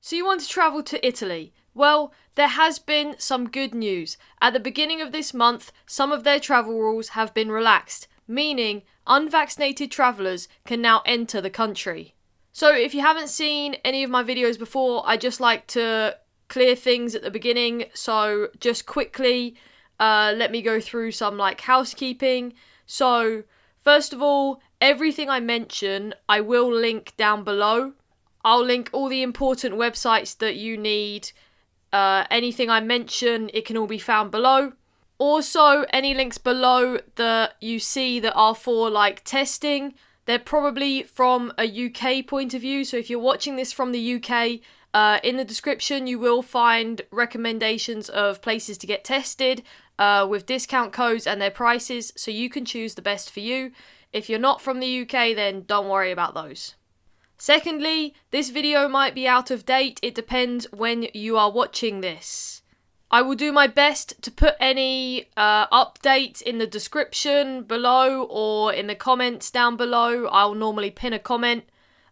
So you want to travel to Italy? Well, there has been some good news. At the beginning of this month, some of their travel rules have been relaxed, meaning unvaccinated travellers can now enter the country. So if you haven't seen any of my videos before, I just like to clear things at the beginning. So just quickly, let me go through some housekeeping. So first of all, everything I mention, I will link down below. I'll link all the important websites that you need. Anything I mention, it can all be found below. Also, any links below that you see that are for testing, they're probably from a UK point of view. So if you're watching this from the UK, in the description you will find recommendations of places to get tested with discount codes and their prices, so you can choose the best for you. If you're not from the UK, then don't worry about those. Secondly, this video might be out of date. It depends when you are watching this. I will do my best to put any updates in the description below or in the comments down below. I'll normally pin a comment.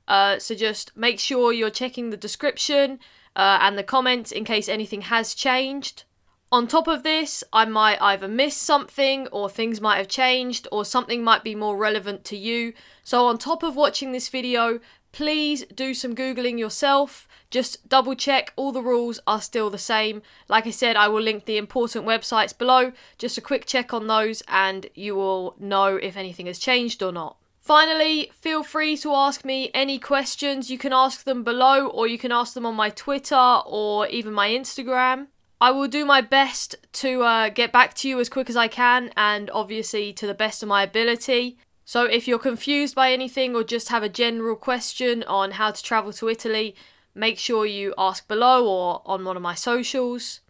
So just make sure you're checking the description and the comments in case anything has changed. On top of this, I might either miss something, or things might have changed, or something might be more relevant to you. So on top of watching this video, please do some Googling yourself. Just double check all the rules are still the same. Like I said, I will link the important websites below. Just a quick check on those and you will know if anything has changed or not. Finally, feel free to ask me any questions. You can ask them below, or you can ask them on my Twitter or even my Instagram. I will do my best to get back to you as quick as I can, and obviously to the best of my ability. So if you're confused by anything or just have a general question on how to travel to Italy, make sure you ask below or on one of my socials.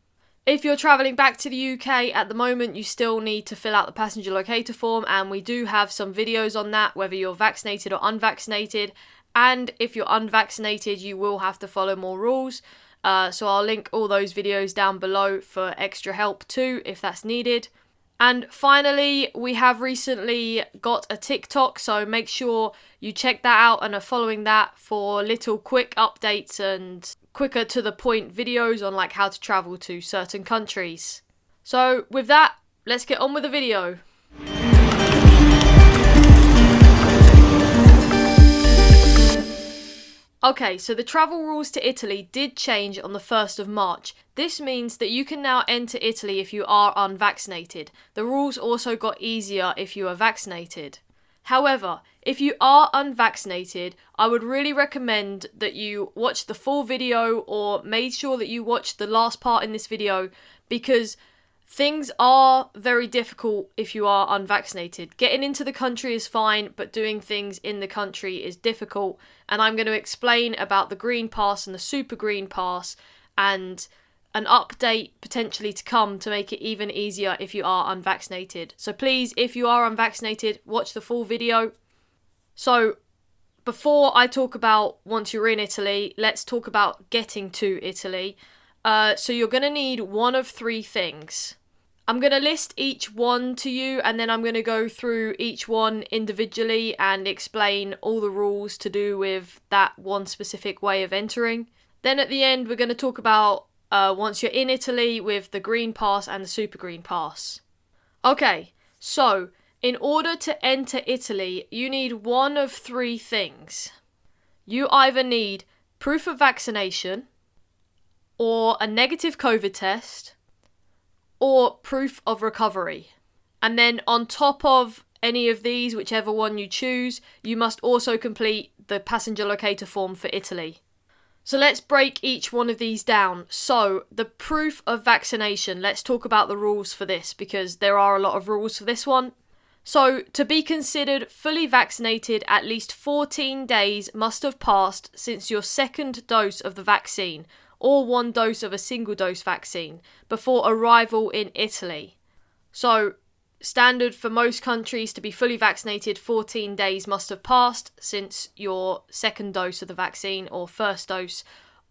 If you're travelling back to the UK at the moment, you still need to fill out the passenger locator form, and we do have some videos on that, whether you're vaccinated or unvaccinated. And if you're unvaccinated, you will have to follow more rules. So I'll link all those videos down below for extra help too, if that's needed. And finally, we have recently got a TikTok, so make sure you check that out and are following that for little quick updates and quicker to the point videos on how to travel to certain countries. So with that, let's get on with the video. Okay, so the travel rules to Italy did change on the 1st of March. This means that you can now enter Italy if you are unvaccinated. The rules also got easier if you are vaccinated. However, if you are unvaccinated, I would really recommend that you watch the full video, or make sure that you watch the last part in this video, because things are very difficult if you are unvaccinated. Getting into the country is fine, but doing things in the country is difficult. And I'm going to explain about the green pass and the super green pass, and an update potentially to come to make it even easier if you are unvaccinated. So please, if you are unvaccinated, watch the full video. So before I talk about once you're in Italy, let's talk about getting to Italy. So you're going to need one of three things. I'm going to list each one to you, and then I'm going to go through each one individually and explain all the rules to do with that one specific way of entering. Then at the end, we're going to talk about once you're in Italy with the green pass and the super green pass. Okay, so in order to enter Italy, you need one of three things. You either need proof of vaccination, or a negative COVID test, or proof of recovery. And then on top of any of these, whichever one you choose, you must also complete the passenger locator form for Italy. So let's break each one of these down. So the proof of vaccination, let's talk about the rules for this, because there are a lot of rules for this one. So to be considered fully vaccinated, at least 14 days must have passed since your second dose of the vaccine, or one dose of a single dose vaccine, before arrival in Italy. So standard for most countries to be fully vaccinated, 14 days must have passed since your second dose of the vaccine or first dose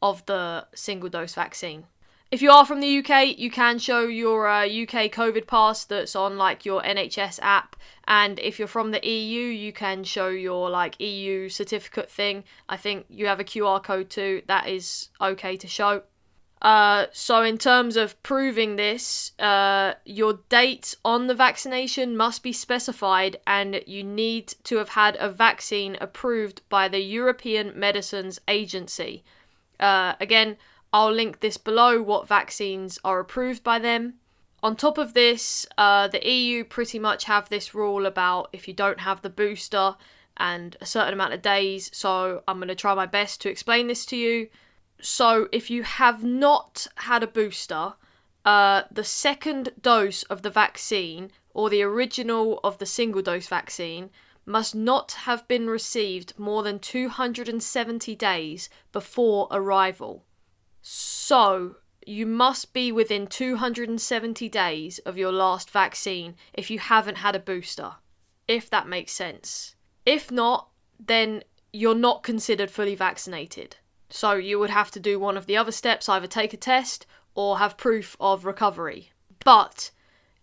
of the single dose vaccine. If you are from the UK, you can show your UK COVID pass that's on like your NHS app. And if you're from the EU, you can show your like EU certificate thing. I think you have a QR code too. That is okay to show. So in terms of proving this, your date on the vaccination must be specified, and you need to have had a vaccine approved by the European Medicines Agency. Again, I'll link this below, what vaccines are approved by them. On top of this, the EU pretty much have this rule about if you don't have the booster and a certain amount of days, so I'm going to try my best to explain this to you. So if you have not had a booster, the second dose of the vaccine, or the original of the single dose vaccine, must not have been received more than 270 days before arrival. So you must be within 270 days of your last vaccine if you haven't had a booster, if that makes sense. If not, then you're not considered fully vaccinated. So you would have to do one of the other steps, either take a test or have proof of recovery. But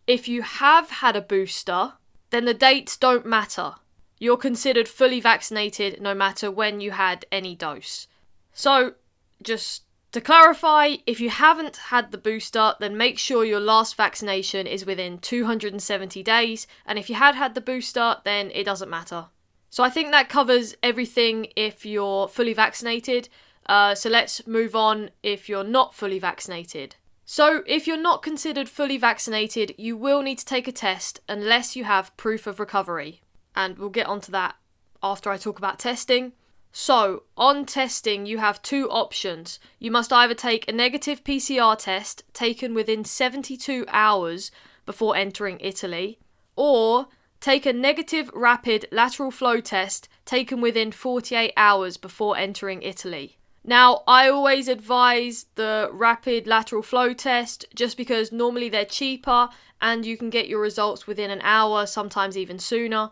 if you have had a booster, then the dates don't matter. You're considered fully vaccinated no matter when you had any dose. So, just to clarify, if you haven't had the booster, then make sure your last vaccination is within 270 days. And if you had the booster, then it doesn't matter. So I think that covers everything if you're fully vaccinated. So let's move on if you're not fully vaccinated. So if you're not considered fully vaccinated, you will need to take a test unless you have proof of recovery. And we'll get onto that after I talk about testing. So on testing, you have two options. You must either take a negative PCR test taken within 72 hours before entering Italy, or take a negative rapid lateral flow test taken within 48 hours before entering Italy. Now, I always advise the rapid lateral flow test just because normally they're cheaper and you can get your results within an hour, sometimes even sooner.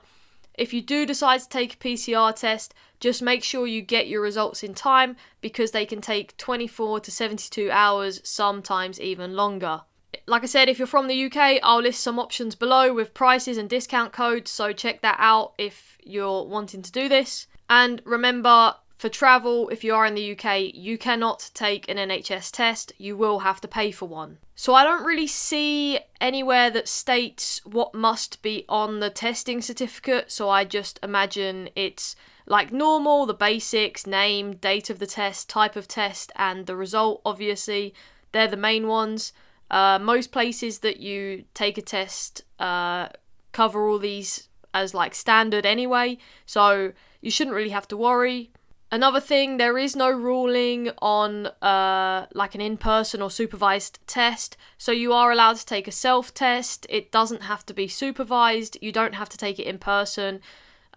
If you do decide to take a PCR test, just make sure you get your results in time because they can take 24 to 72 hours, sometimes even longer. Like I said, if you're from the UK, I'll list some options below with prices and discount codes, so check that out if you're wanting to do this. And remember, for travel, if you are in the UK, you cannot take an NHS test. You will have to pay for one. So I don't really see anywhere that states what must be on the testing certificate. So I just imagine it's like normal, the basics, name, date of the test, type of test, and the result, obviously. They're the main ones. Most places that you take a test cover all these as like standard anyway. So you shouldn't really have to worry. Another thing, there is no ruling on like an in-person or supervised test, so you are allowed to take a self-test. It doesn't have to be supervised. You don't have to take it in person.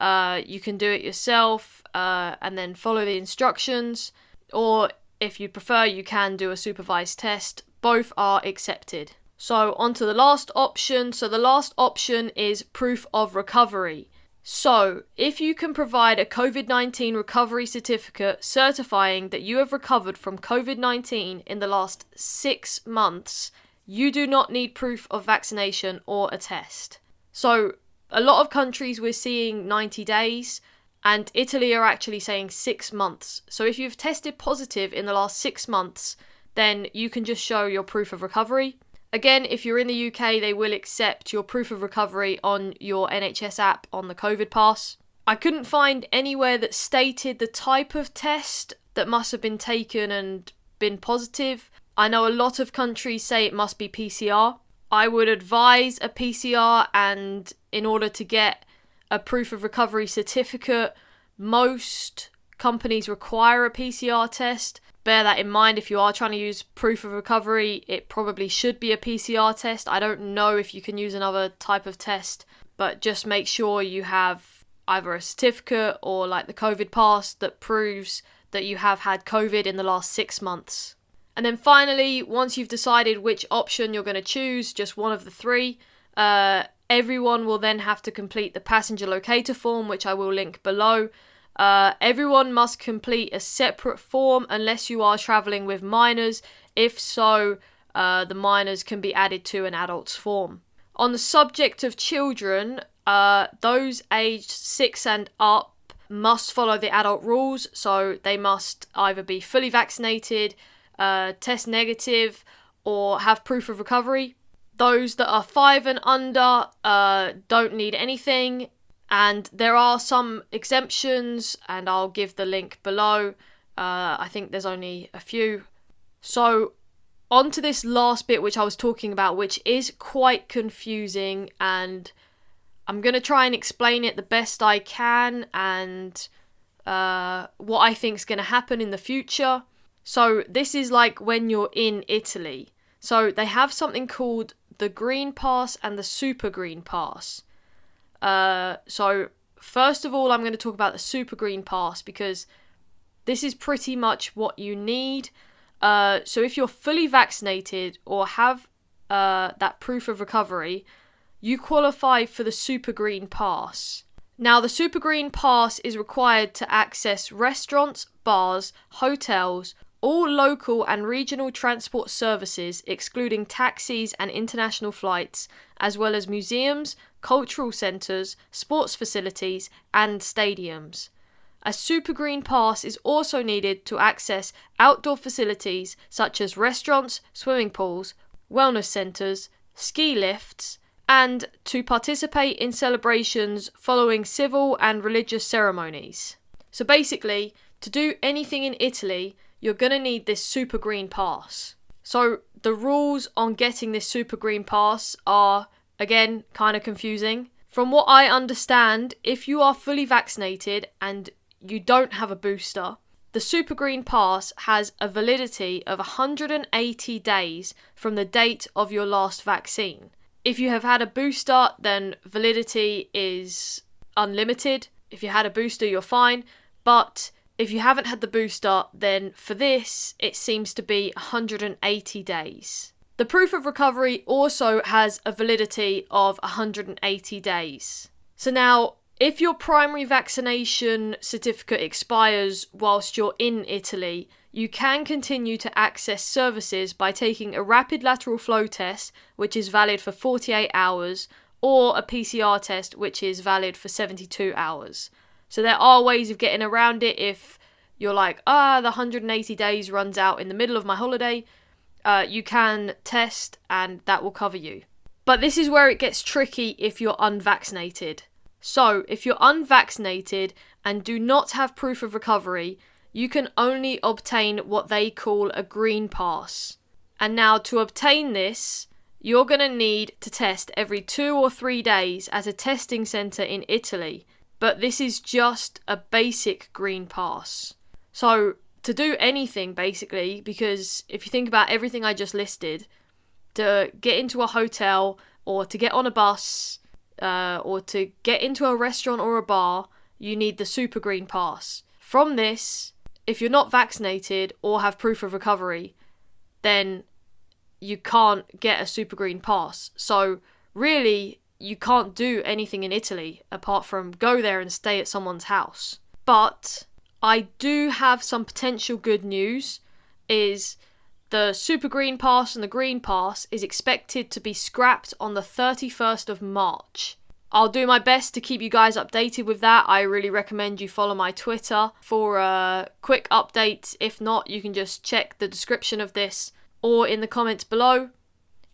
You can do it yourself and then follow the instructions, or if you prefer, you can do a supervised test. Both are accepted. So on to the last option. So the last option is proof of recovery. So, if you can provide a COVID-19 recovery certificate certifying that you have recovered from COVID-19 in the last 6 months, you do not need proof of vaccination or a test. So, a lot of countries we're seeing 90 days, and Italy are actually saying 6 months. So, if you've tested positive in the last 6 months, then you can just show your proof of recovery. Again, if you're in the UK, they will accept your proof of recovery on your NHS app on the COVID pass. I couldn't find anywhere that stated the type of test that must have been taken and been positive. I know a lot of countries say it must be PCR. I would advise a PCR, and in order to get a proof of recovery certificate, most companies require a PCR test. Bear that in mind if you are trying to use proof of recovery. It probably should be a PCR test. I don't know if you can use another type of test, but just make sure you have either a certificate or like the COVID pass that proves that you have had COVID in the last 6 months. And then finally, once you've decided which option you're going to choose, just one of the three, everyone will then have to complete the passenger locator form, which I will link below. Everyone must complete a separate form unless you are travelling with minors. If so, the minors can be added to an adult's form. On the subject of children, those aged 6 and up must follow the adult rules, so they must either be fully vaccinated, test negative, or have proof of recovery. Those that are 5 and under don't need anything, and there are some exemptions, and I'll give the link below. I think there's only a few. So, on to this last bit which I was talking about, which is quite confusing, and I'm going to try and explain it the best I can, and what I think is going to happen in the future. So this is like when you're in Italy. So they have something called the Green Pass and the Super Green Pass. So first of all, I'm going to talk about the Super Green Pass, because this is pretty much what you need. So if you're fully vaccinated or have that proof of recovery, you qualify for the Super Green Pass. Now, the Super Green Pass is required to access restaurants, bars, hotels, all local and regional transport services, excluding taxis and international flights, as well as museums, cultural centres, sports facilities, and stadiums. A Super Green Pass is also needed to access outdoor facilities such as restaurants, swimming pools, wellness centres, ski lifts, and to participate in celebrations following civil and religious ceremonies. So basically, to do anything in Italy, you're going to need this Super Green Pass. So the rules on getting this Super Green Pass are, again, kind of confusing. From what I understand, if you are fully vaccinated and you don't have a booster, the Super Green Pass has a validity of 180 days from the date of your last vaccine. If you have had a booster, then validity is unlimited. If you had a booster, you're fine. But if you haven't had the booster, then for this, it seems to be 180 days. The proof of recovery also has a validity of 180 days. So now, if your primary vaccination certificate expires whilst you're in Italy, you can continue to access services by taking a rapid lateral flow test, which is valid for 48 hours, or a PCR test, which is valid for 72 hours. So there are ways of getting around it if you're like, the 180 days runs out in the middle of my holiday. You can test and that will cover you. But this is where it gets tricky if you're unvaccinated. So if you're unvaccinated and do not have proof of recovery, you can only obtain what they call a green pass. And now to obtain this, you're going to need to test every 2 or 3 days at a testing centre in Italy. But this is just a basic green pass. So to do anything basically, because if you think about everything I just listed, to get into a hotel or to get on a bus or to get into a restaurant or a bar, you need the Super Green Pass. From this, if you're not vaccinated or have proof of recovery, then you can't get a Super Green Pass. So really, you can't do anything in Italy apart from go there and stay at someone's house. But I do have some potential good news, is the Super Green Pass and the Green Pass is expected to be scrapped on the 31st of March. I'll do my best to keep you guys updated with that. I really recommend you follow my Twitter for quick updates. If not, you can just check the description of this or in the comments below.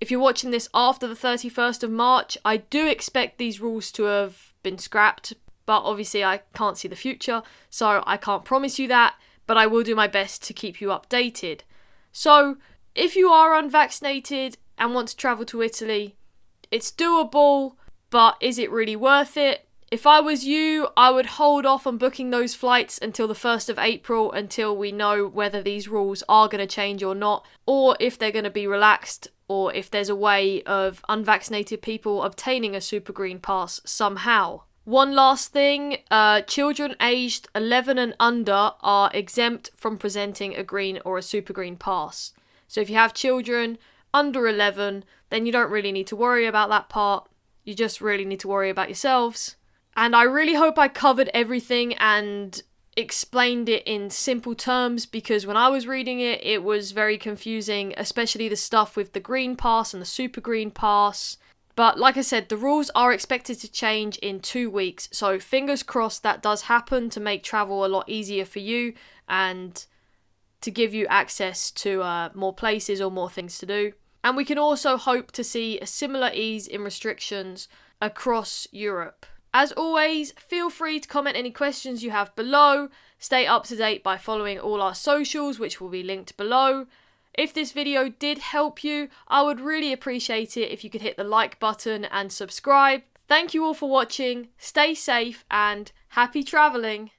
If you're watching this after the 31st of March, I do expect these rules to have been scrapped, but obviously I can't see the future, so I can't promise you that, but I will do my best to keep you updated. So, if you are unvaccinated and want to travel to Italy, it's doable, but is it really worth it? If I was you, I would hold off on booking those flights until the 1st of April until we know whether these rules are going to change or not, or if they're going to be relaxed, or if there's a way of unvaccinated people obtaining a Super Green Pass somehow. One last thing, children aged 11 and under are exempt from presenting a green or a Super Green Pass. So if you have children under 11, then you don't really need to worry about that part. You just really need to worry about yourselves. And I really hope I covered everything, and explained it in simple terms, because when I was reading it, it was very confusing, especially the stuff with the green pass and the super green pass. But like I said, the rules are expected to change in 2 weeks, so fingers crossed that does happen to make travel a lot easier for you and to give you access to more places or more things to do. And we can also hope to see a similar ease in restrictions across Europe. As always, feel free to comment any questions you have below. Stay up to date by following all our socials, which will be linked below. If this video did help you, I would really appreciate it if you could hit the like button and subscribe. Thank you all for watching, stay safe and happy travelling!